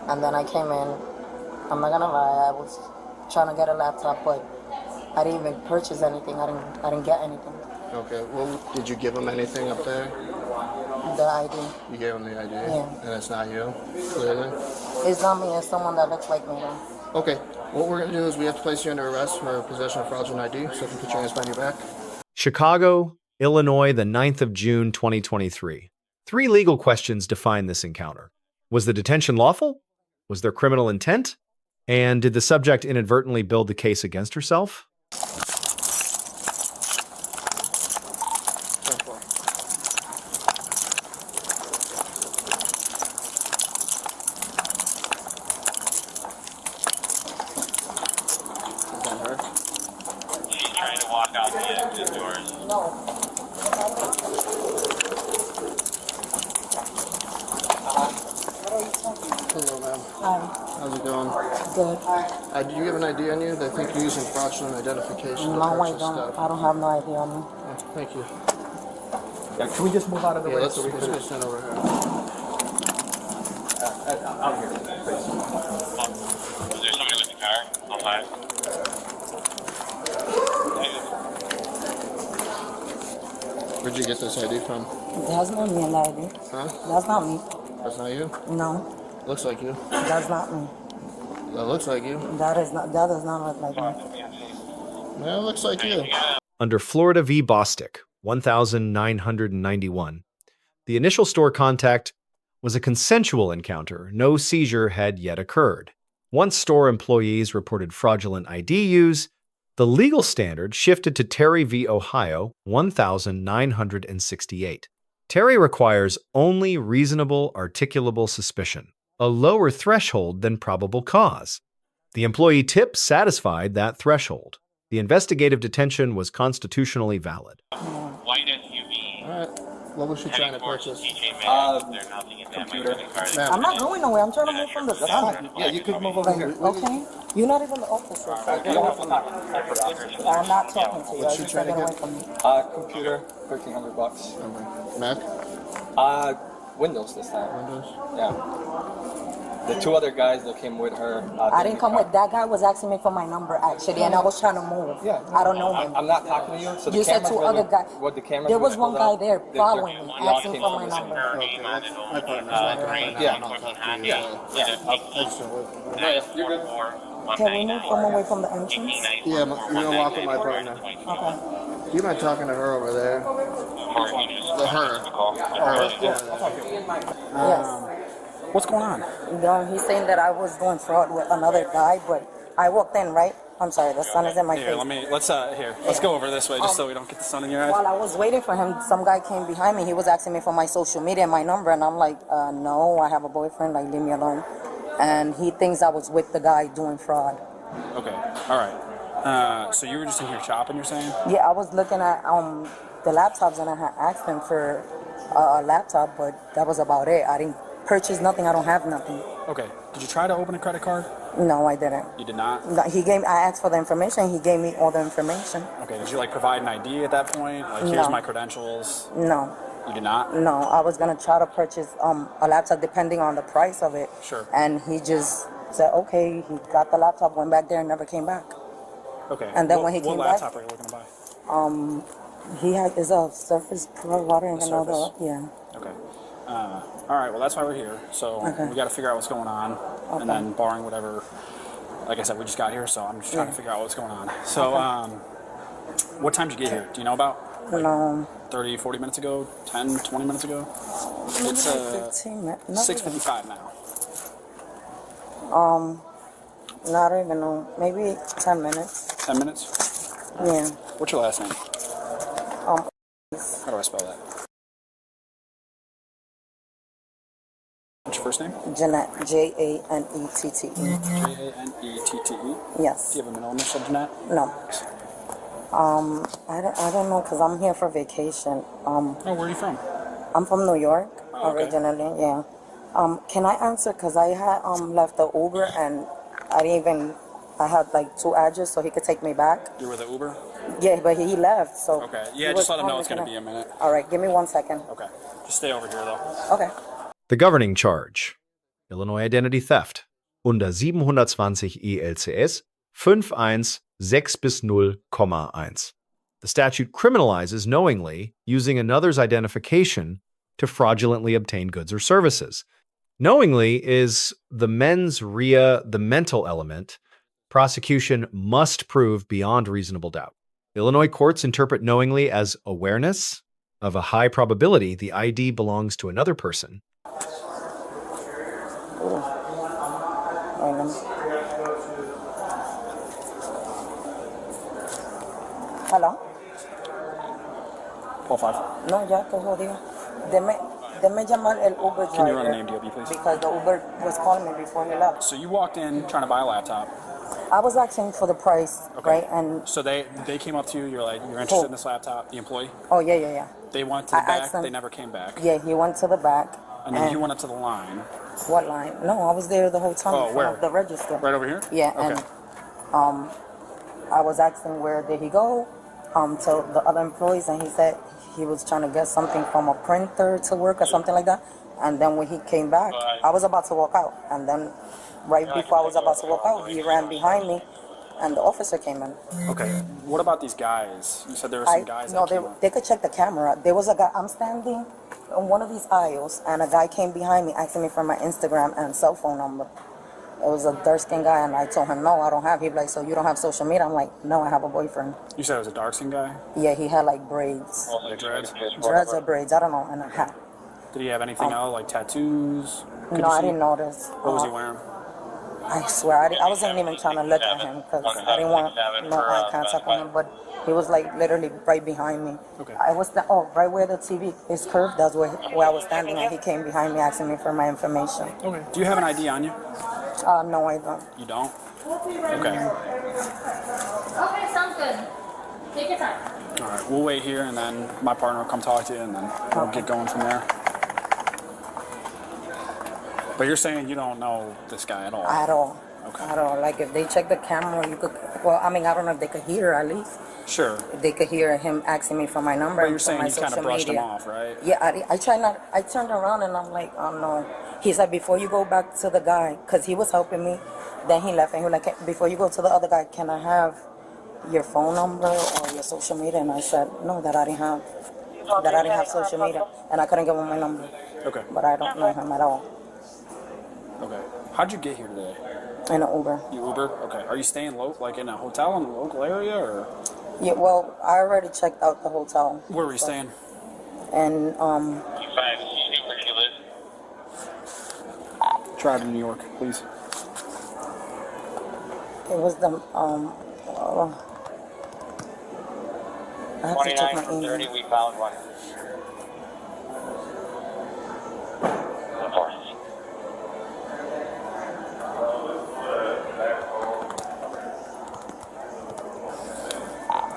And then I came in. I'm not gonna lie, I was trying to get a laptop, but I didn't even purchase anything. I didn't get anything. Okay. Well, did you give him anything up there? The ID. You gave him the ID? Yeah. And it's not you, clearly? It's not me, it's someone that looks like me though. Okay. What we're going to do is we have to place you under arrest for possession of fraudulent ID, so if you put your hands behind your back. Chicago, Illinois, the 9th of June, 2023. 3 legal questions define this encounter. Was the detention lawful? Was there criminal intent? And did the subject inadvertently build the case against herself? Trying to walk out the exit doors. No. Hello, ma'am. Hi. How's it going? Good. Do you have an ID on you? They think you're using fraudulent identification to No, I purchase don't. stuff. I don't have no idea on me. Oh, thank you. Yeah, can we just move out of the way Let's so we can... go stand over here. out here, please. Was there somebody with the car on live? Where'd you get this ID from? That's not me in the ID. Huh? That's not me. That's not you? No. Looks like you. That's not me. That looks like you. That does not look like me. That looks like you. Under Florida v. Bostick, 1991, the initial store contact was a consensual encounter. No seizure had yet occurred. Once store employees reported fraudulent ID use, the legal standard shifted to Terry v. Ohio, 1968. Terry requires only reasonable articulable suspicion, a lower threshold than probable cause. The employee tip satisfied that threshold. The investigative detention was constitutionally valid. White SUV. All right. What was she trying to purchase? Computer. I'm not going nowhere. I'm trying to move from the side. Yeah, you could move over here. Okay? You're not even the officer, so get away from me. I'm not talking to you. I just said get away from me. Computer, $1,300. Mac? Windows this time. Windows? Yeah. The 2 other guys that came with her. I didn't come with that guy. Was asking me for my number actually, and I was trying to move. Yeah. I don't know him. I'm not talking to you. So You the said cameras 2 really- other guys. What the cameras There was really one pulled guy out, there they following me, all asking came for from my the same number. car. Okay, my partner's not going Yeah. I'll talk to you. Yeah. You're good. Can we move from away from the entrance? Yeah, you're going to walk with my partner. Okay. You might talking to her over there. Her. Yes. What's going on? No, he's saying that I was doing fraud with another guy, but I walked in, right? I'm sorry, the sun is in my face. Let's go over this way just so we don't get the sun in your eyes. While I was waiting for him, some guy came behind me. He was asking me for my social media and my number, and I'm like, no, I have a boyfriend, like, leave me alone. And he thinks I was with the guy doing fraud. Okay, all right. So you were just in here shopping, you're saying? Yeah, I was looking at the laptops, and I had asked him for a laptop, but that was about it. I didn't purchase nothing. I don't have nothing. Okay. Did you try to open a credit card? No, I didn't. You did not? No, I asked for the information. He gave me all the information. Okay. Did you like provide an ID at that point? Like, here's my credentials. No. You did not? No, I was gonna try to purchase a laptop depending on the price of it. Sure. And he just said, okay. He got the laptop, went back there, and never came back. Okay. And then when he came back, what laptop are you looking to buy? is a Surface Pro. I don't even know Surface? yeah. Okay. All right. Well, that's why we're here. So we got to figure out what's going on, and then barring whatever. Like I said, we just got here, so I'm just trying to figure out what's going on. So, what time did you get here? Do you know about? No. 30, 40 minutes ago? 10, 20 minutes ago? It's 15 minutes. 6:55 now. Not even know. Maybe 10 minutes. 10 minutes? Yeah. What's your last name? Um. How do I spell that? What's your first name? Jeanette. Janette. Janette. Yes. Do you have a middle initial, Jeanette? No. I don't know, because I'm here for vacation. Oh, where are you from? I'm from New York, Oh, okay. originally, yeah. Can I answer, because I had left the Uber, and I had like 2 addresses, so he could take me back. You're with the Uber? Yeah, but he left, so. Okay, yeah, just let him know it's going to be a minute. All right, give me 1 second. Okay, just stay over here, though. Okay. The governing charge. Illinois identity theft, unter 720 ILCS 516 bis 0,1. The statute criminalizes knowingly using another's identification to fraudulently obtain goods or services. Knowingly is the mens rea, the mental element. Prosecution must prove beyond reasonable doubt. Illinois courts interpret knowingly as awareness of a high probability the ID belongs to another person. Hello? Paul 5. No, ya te jodido. Deme llamar el Uber driver. Can you run a name DOB, please? Because the Uber was calling me before he left. So you walked in trying to buy a laptop. I was asking for the price, right? And so they came up to you. You're like, you're interested in this laptop. The employee. oh yeah. They went to the I back. asked them- They never came back. Yeah, he went to the back. And then you went up to the line. What line? No, I was there the whole time. Oh, in front where? of the register. Right over here. Yeah, Okay. and I was asking where did he go to the other employees, and he said he was trying to get something from a printer to work or something like that. And then when he came back, I was about to walk out, and then right before I was about to walk out, he ran behind me, and the officer came in. Okay. What about these guys? You said there were some guys. No, that came up. they could check the camera. There was a guy. I'm standing on one of these aisles, and a guy came behind me asking me for my Instagram and cell phone number. It was a dark-skinned guy, and I told him, no, I don't have. He was like, so you don't have social media? I'm like, no, I have a boyfriend. You said it was a dark-skinned guy. Yeah, he had like braids. Like dreads. Dreads or braids, I don't know, and a hat. Did he have anything else, like tattoos? Could No, you I see? didn't notice. What was he wearing? I swear, I wasn't even trying to look at him because I didn't want no eye contact with him, but he was like literally right behind me. Okay. I was, right where the TV is curved, that's where I was standing, and he came behind me asking me for my information. Okay. Do you have an ID on you? No, I don't. You don't? Okay. Okay, sounds good. Take your time. All right. We'll wait here, and then my partner will come talk to you, and then we'll get going from there. But you're saying you don't know this guy at all? At all. Okay. At all. Like if they check the camera, you could, well, I mean, I don't know if they could hear at least. Sure. If they could hear him asking me for my number. But you're and for saying my you kind of social brushed him media. off, right? Yeah, I tried not. I turned around and I'm like, oh no. He said before you go back to the guy, because he was helping me. Then he left and he was like, before you go to the other guy, can I have your phone number or your social media? And I said no, that I didn't have social media, and I couldn't give him my number. Okay. But I don't know him at all. Okay. How'd you get here today? In an Uber. You Uber? Okay. Are you staying like in a hotel in the local area, or Yeah, well, I already checked out the hotel. where were you staying? And You find where you live? Try to New York, please. it was the I have to check 29 my from 30, email. we found one.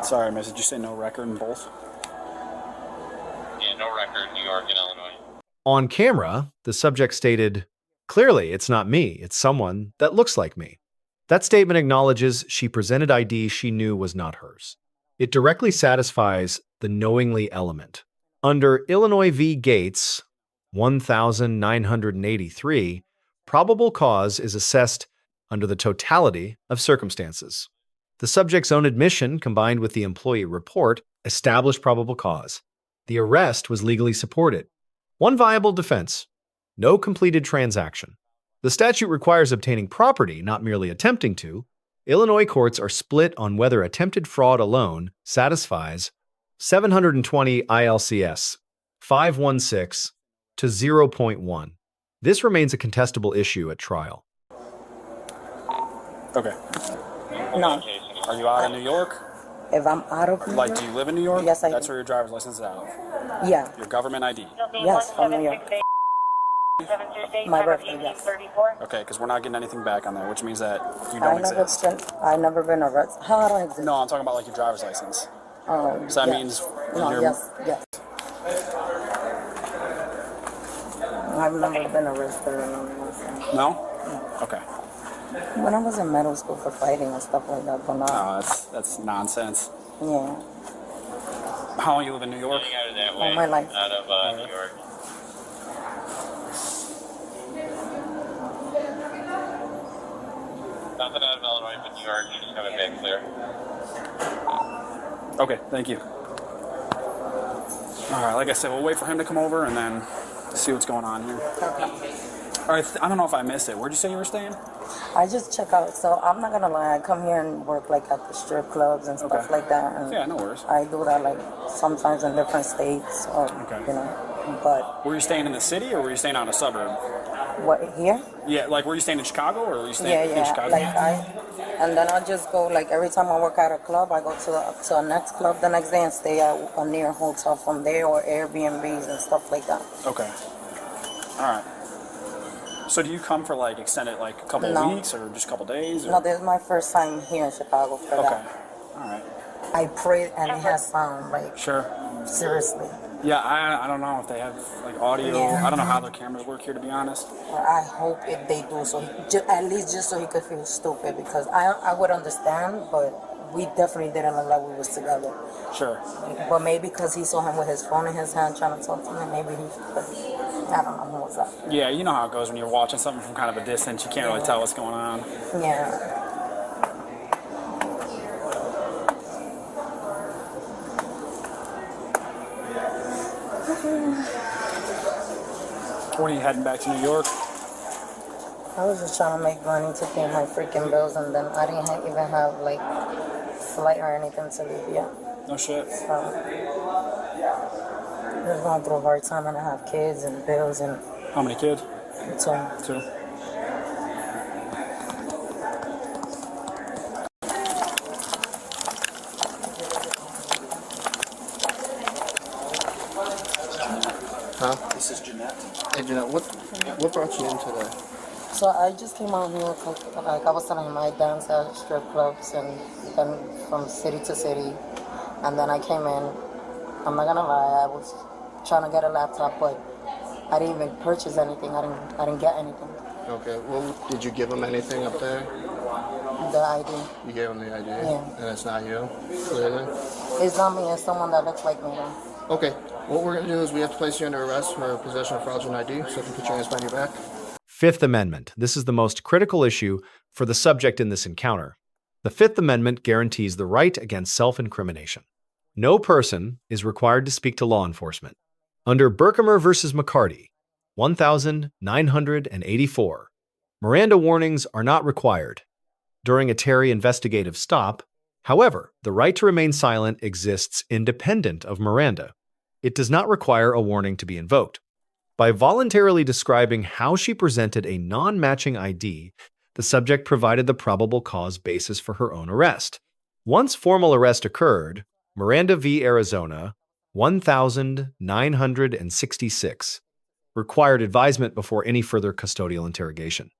Sorry, miss. Did you say no record in both? Yeah, no record, New York and Illinois. On camera, the subject stated, "Clearly, it's not me, it's someone that looks like me." That statement acknowledges she presented ID she knew was not hers. It directly satisfies the knowingly element. Under Illinois v. Gates, 1983, probable cause is assessed under the totality of circumstances. The subject's own admission, combined with the employee report, established probable cause. The arrest was legally supported. One viable defense: no completed transaction. The statute requires obtaining property, not merely attempting to. Illinois courts are split on whether attempted fraud alone satisfies 720 ILCS 516 to 0.1. This remains a contestable issue at trial. Okay. No, Are you out of New York? if I'm out of New Like, York, do you live in New York? Yes, I That's do. where your driver's license is out of. Yeah, Your government ID. yes, from New York. My birthday, yes. Okay, because we're not getting anything back on there, which means that you don't exist. I never been arrested. How I don't exist? No, I'm talking about like your driver's license. Oh, So that yes. means No, you're. yes. I've never been arrested or nothing. No? Okay. When I was in middle school for fighting and stuff like that, but No, not. that's nonsense. Yeah. How long you live in New York? Getting out of that All way, my life. out of New York. but you just have a bag clear. Okay, thank you. All right, like I said, we'll wait for him to come over and then see what's going on here. All right, I don't know if I missed it. Where'd you say you were staying? I just check out. So I'm not gonna lie. I come here and work like at the strip clubs and stuff like that. And yeah, no worries. I do that like sometimes in different states, or you know. But were you staying in the city or were you staying out in a suburb? what here? Yeah, like were you staying in Chicago or were you staying in Chicago? Like and then I just go like every time I work at a club, I go to a next club the next day and stay at a near hotel from there or Airbnbs and stuff like that. Okay. All right. So do you come for like extended like a couple of weeks or just a couple of days? Or? No, this is my first time here in Chicago for that. Okay. All right. I pray and it has sound like seriously. Yeah, I don't know if they have like audio. I don't know how their cameras work here, to be honest. I hope if they do, so at least just so he could feel stupid, because I would understand, but we definitely didn't look like we was together. Sure. But maybe because he saw him with his phone in his hand trying to talk to me, maybe he. I don't know what's up. Yeah, you know how it goes when you're watching something from kind of a distance. You can't really tell what's going on. Yeah. When are you heading back to New York? I was just trying to make money to pay my freaking bills, and then I didn't even have like flight or anything to leave yet. No shit. So I was going through a hard time, and I have kids and bills and. How many kids? Two. Huh? This is Jeanette. Hey Jeanette, what brought you in today? So I just came out here, like I was telling him, I dance at strip clubs and then from city to city. And then I came in, I'm not gonna lie, I was trying to get a laptop, but I didn't even purchase anything. I didn't get anything. Okay, well, did you give him anything up there? The ID. You gave him the ID? Yeah. And it's not you, clearly? It's not me, it's someone that looks like me though. Okay, what we're going to do is we have to place you under arrest for possession of fraudulent ID, so if you put your hands behind your back. Fifth Amendment. This is the most critical issue for the subject in this encounter. The Fifth Amendment guarantees the right against self-incrimination. No person is required to speak to law enforcement. Under Berkemer versus McCarty, 1984, Miranda warnings are not required during a Terry investigative stop. However, the right to remain silent exists independent of Miranda. It does not require a warning to be invoked. By voluntarily describing how she presented a non-matching ID, the subject provided the probable cause basis for her own arrest. Once formal arrest occurred, Miranda v. Arizona, 1966, required advisement before any further custodial interrogation.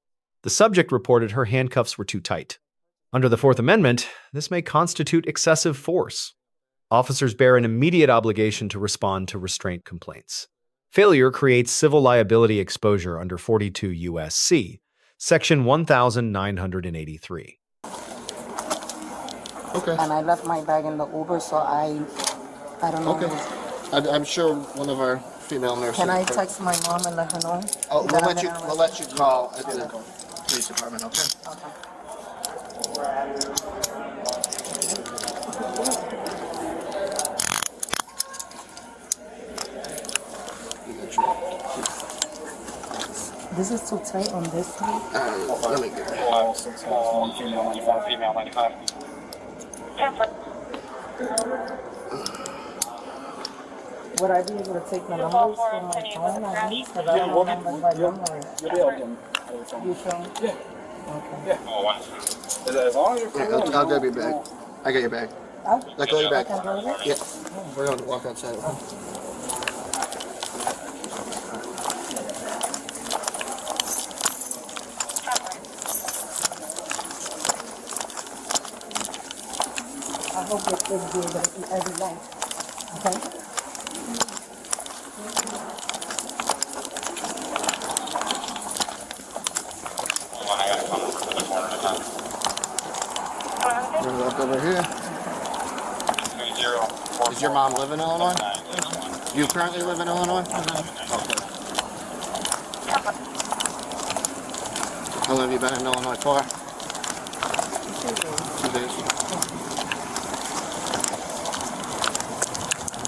The subject reported her handcuffs were too tight. Under the Fourth Amendment, this may constitute excessive force. Officers bear an immediate obligation to respond to restraint complaints. Failure creates civil liability exposure under 42 U.S.C., Section 1983. Okay. And I left my bag in the Uber, so I don't know. Okay. I'm sure one of our female nurses... Can I text my mom and let her know? Oh, we'll let you call at the police department, okay? Okay. This is too tight on this side. Let me get it. One female 95. Would I be able to take the numbers from my phone at least? Because I don't know numbers by number. You'll be able to get them. You sure? Yeah. Okay. Yeah. Oh, one. As long as you're Yeah, I'll grab your bag. I got your bag. Let go of your bag. I can drive it? Yeah. We're going to walk outside. I hope this is good every night. Okay? Hold on, I gotta come to the corner of the town. We're going to walk over here. 3044. Does your mom live in Illinois? You currently live in Illinois? Okay. How long have you been in Illinois for? 2 days.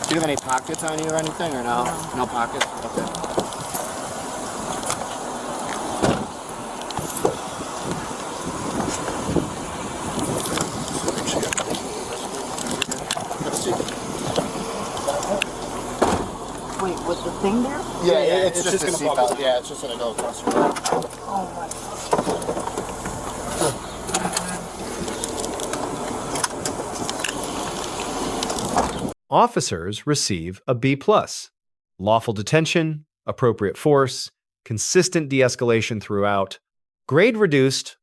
Do you have any pockets on you or anything, or no? No pockets? Okay. Wait, with the thing there? Yeah, it's just a gonna seatbelt. buckle. Yeah, it's just gonna go across your back. Oh my. Officers receive a B+. Lawful detention, appropriate force, consistent de-escalation throughout, grade reduced,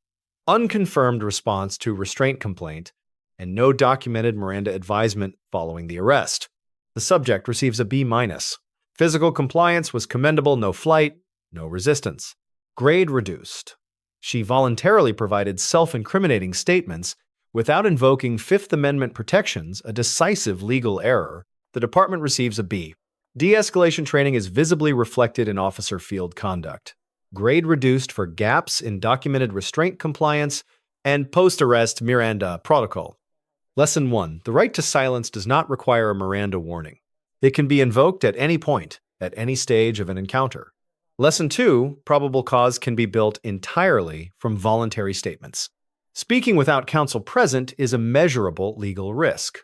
unconfirmed response to restraint complaint, and no documented Miranda advisement following the arrest. The subject receives a B-. Physical compliance was commendable, no flight, no resistance. Grade reduced. She voluntarily provided self-incriminating statements without invoking Fifth Amendment protections, a decisive legal error. The department receives a B. De-escalation training is visibly reflected in officer field conduct. Grade reduced for gaps in documented restraint compliance and post-arrest Miranda protocol. Lesson 1. The right to silence does not require a Miranda warning. It can be invoked at any point, at any stage of an encounter. Lesson 2. Probable cause can be built entirely from voluntary statements. Speaking without counsel present is a measurable legal risk.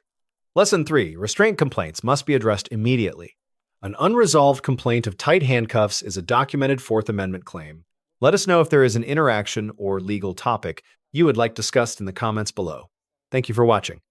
Lesson 3. Restraint complaints must be addressed immediately. An unresolved complaint of tight handcuffs is a documented Fourth Amendment claim. Let us know if there is an interaction or legal topic you would like discussed in the comments below. Thank you for watching.